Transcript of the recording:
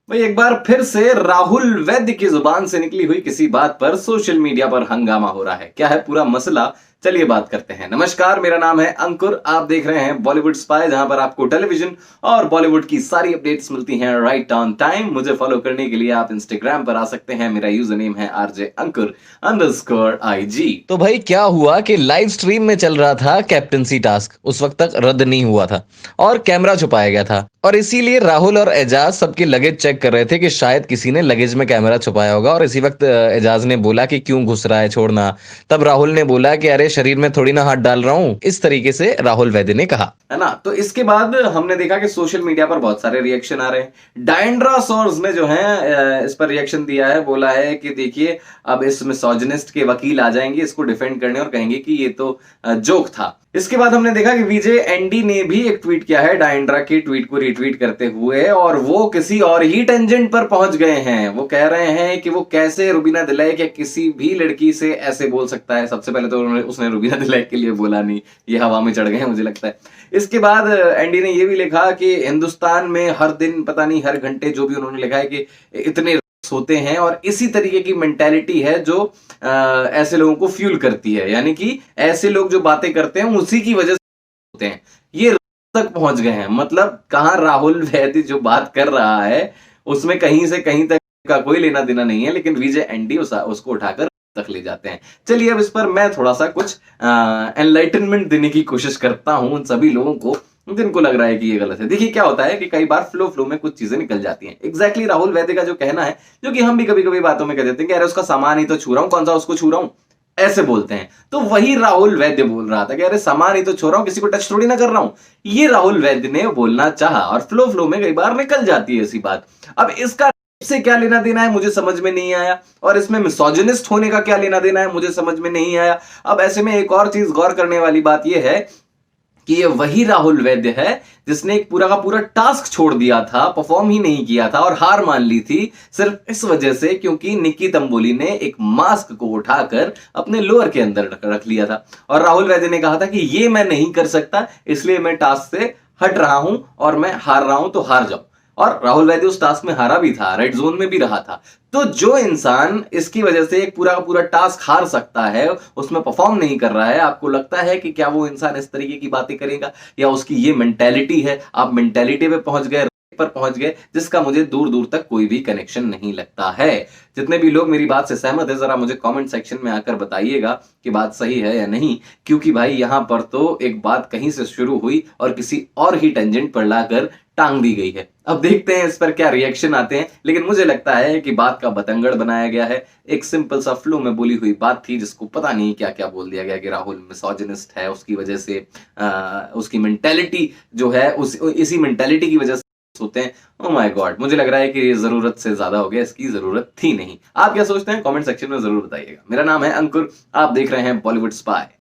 वही एक बार फिर से राहुल वैद्य की जुबान से निकली हुई किसी बात पर सोशल मीडिया पर हंगामा हो रहा है। क्या है पूरा मसला, चलिए बात करते हैं। नमस्कार, मेरा नाम है अंकुर, आप देख रहे हैं बॉलीवुड स्पाई, जहां पर आपको टेलीविजन और बॉलीवुड की सारी अपडेट्स मिलती हैं राइट ऑन टाइम। मुझे फॉलो करने के लिए आप इंस्टाग्राम पर आ सकते हैं, मेरा यूजर नेम है RJ अंकुर_IG। तो भाई क्या हुआ कि लाइव स्ट्रीम में चल रहा था कैप्टनसी टास्क, उस वक्त तक रद्द नहीं हुआ था और कैमरा छुपाया गया था, और इसीलिए राहुल और एजाज सबके लगेज चेक कर रहे थे कि शायद किसी ने लगेज में कैमरा छुपाया होगा। और इसी वक्त एजाज ने बोला कि क्यों घुस रहा है, छोड़ना। तब राहुल ने बोला कि अरे शरीर में थोड़ी ना हाथ डाल रहा हूं, इस तरीके से राहुल वैद्य ने कहा, है ना। तो इसके बाद हमने देखा कि सोशल मीडिया पर बहुत सारे रिएक्शन आ रहे हैं। डायंड्रा सोर्स ने जो है इस पर रिएक्शन दिया है, बोला है कि देखिए अब इस मिसोजिनिस्ट के वकील आ जाएंगे इसको डिफेंड करने और कहेंगे कि ये तो जोक था। इसके बाद हमने देखा कि विजय एनडी ने भी एक ट्वीट किया है डायंड्रा के ट्वीट को रीट्वीट करते हुए, और वो किसी और ही टेंजेंट पर पहुंच गए हैं। वो कह रहे हैं कि वो कैसे रुबीना दिलैक या किसी भी लड़की से ऐसे बोल सकता है। सबसे पहले तो उसने रुबीना दिलैक के लिए बोला नहीं, ये हवा में चढ़ गए हैं मुझे लगता है। इसके बाद एंडी ने ये भी लिखा कि हिंदुस्तान में हर दिन पता नहीं हर घंटे, जो भी उन्होंने लिखा है कि इतने होते हैं, और इसी तरीके की मेंटेलिटी है जो ऐसे लोगों को फ्यूल करती है, यानी कि ऐसे लोग जो बातें करते हैं उसी की वजह से होते हैं। ये तक पहुंच गए हैं। मतलब कहां राहुल वैद्य जो बात कर रहा है उसमें कहीं से कहीं तक का कोई लेना देना नहीं है, लेकिन विजय एनडी उसको उठाकर तक ले जाते हैं। चलिए अब इस पर मैं थोड़ा सा कुछ एनलाइटनमेंट देने की कोशिश करता हूं उन सभी लोगों को जिनको लग रहा है कि ये गलत है। देखिए क्या होता है कि कई बार फ्लो में कुछ चीजें निकल जाती हैं। एग्जैक्टली राहुल वैद्य का जो कहना है, जो कि हम भी कभी कभी बातों में कह देते हैं कि अरे उसका सामान ही तो छू रहा हूं, कौन सा उसको छू रहा हूं, ऐसे बोलते हैं। तो वही राहुल वैद्य बोल रहा था कि अरे सामान ही तो छू रहा हूं, किसी को टच थोड़ी ना कर रहा हूं। ये राहुल वैद्य ने बोलना चाहा और फ्लो में कई बार निकल जाती है ऐसी बात। अब इसका से क्या लेना देना है मुझे समझ में नहीं आया, और इसमें मिसोजिनिस्ट होने का क्या लेना देना है मुझे समझ में नहीं आया। अब ऐसे में एक और चीज गौर करने वाली बात यह है कि ये वही राहुल वैद्य है जिसने एक पूरा का पूरा टास्क छोड़ दिया था, परफॉर्म ही नहीं किया था और हार मान ली थी सिर्फ इस वजह से क्योंकि निक्की तंबोली ने एक मास्क को उठाकर अपने लोअर के अंदर रख लिया था। और राहुल वैद्य ने कहा था कि ये मैं नहीं कर सकता, इसलिए मैं टास्क से हट रहा हूं और मैं हार रहा हूं, तो हार जाओ। और राहुल वैद्य उस टास्क में हारा भी था, रेड जोन में भी रहा था। तो जो इंसान इसकी वजह से एक पूरा का पूरा टास्क हार सकता है, उसमें परफॉर्म नहीं कर रहा है, आपको लगता है कि क्या वो इंसान इस तरीके की बातें करेगा, या उसकी ये मेंटेलिटी है? आप मेंटेलिटी पे पहुंच गए, पर पहुंच गए, जिसका मुझे दूर दूर तक कोई भी कनेक्शन नहीं लगता है। जितने भी लोग मेरी बात से सहमत है, जरा मुझे कमेंट सेक्शन में आकर बताइएगा कि बात सही है या नहीं, क्योंकि भाई यहां पर तो एक बात कहीं से शुरू हुई और किसी और ही टेंजेंट पर लाकर टांग दी गई है। अब देखते हैं इस पर क्या रिएक्शन आते हैं, लेकिन मुझे लगता है कि बात का बतंगड़ बनाया गया है। एक सिंपल सा फ्लो में बोली हुई बात थी जिसको पता नहीं क्या क्या बोल दिया गया कि राहुल मिसोजिनिस्ट है, उसकी वजह से उसकी मेंटेलिटी जो है इसी मेंटेलिटी की वजह से होते हैं। ओह माय गॉड, मुझे लग रहा है कि ये जरूरत से ज्यादा हो गया, इसकी जरूरत थी नहीं। आप क्या सोचते हैं कमेंट सेक्शन में जरूर बताइएगा। मेरा नाम है अंकुर, आप देख रहे हैं बॉलीवुड स्पाई।